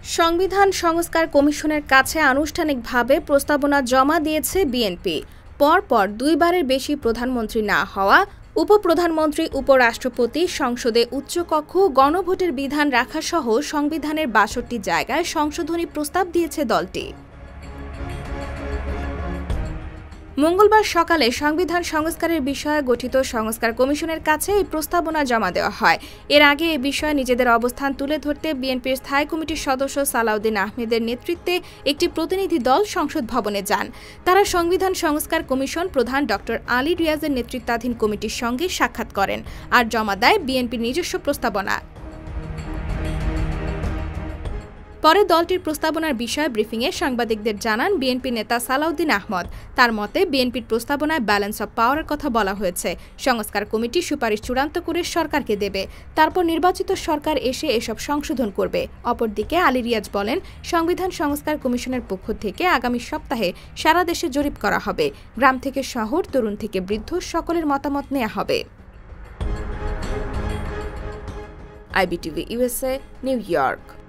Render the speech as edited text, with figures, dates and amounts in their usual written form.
সংবিধান সংস্কার কমিশনের কাছে আনুষ্ঠানিকভাবে প্রস্তাবনা জমা দিয়েছে বিএনপি। পরপর দুইবারের বেশি প্রধানমন্ত্রী না হওয়া, উপপ্রধানমন্ত্রী, উপরাষ্ট্রপতি, সংসদে উচ্চকক্ষ, গণভোটের বিধান রাখাসহ সংবিধানের ৬২ জায়গায় সংশোধনী প্রস্তাব দিয়েছে দলটি। মঙ্গলবার সকালে সংবিধান সংস্কারের বিষয়ে গঠিত সংস্কার কমিশনের কাছে এই প্রস্তাবনা জমা দেওয়া হয়। এর আগে এ বিষয়ে নিজেদের অবস্থান তুলে ধরতে বিএনপির স্থায়ী কমিটির সদস্য সালাউদ্দিন আহমেদের নেতৃত্বে একটি প্রতিনিধি দল সংসদ ভবনে যান। তারা সংবিধান সংস্কার কমিশন প্রধান ড. আলী রিয়াজের নেতৃত্বাধীন কমিটির সঙ্গে সাক্ষাৎ করেন আর জমা দেয় বিএনপির নিজস্ব প্রস্তাবনা। পরে দলটির প্রস্তাবনার বিষয়ে ব্রিফিংয়ে সাংবাদিকদের জানান বিএনপি নেতা সালাউদ্দিন আহমদ। তার মতে বিএনপির প্রস্তাবনায় ব্যালেন্স অব পাওয়ারের কথা বলা হয়েছে। সংস্কার কমিটি সুপারিশ চূড়ান্ত করে সরকারকে দেবে, তারপর নির্বাচিত সরকার এসে এসব সংশোধন করবে। অপরদিকে আলী রিয়াজ বলেন, সংবিধান সংস্কার কমিশনের পক্ষ থেকে আগামী সপ্তাহে সারা দেশে জরিপ করা হবে। গ্রাম থেকে শহর, তরুণ থেকে বৃদ্ধ সকলের মতামত নেওয়া হবে। IBTV USA, new York.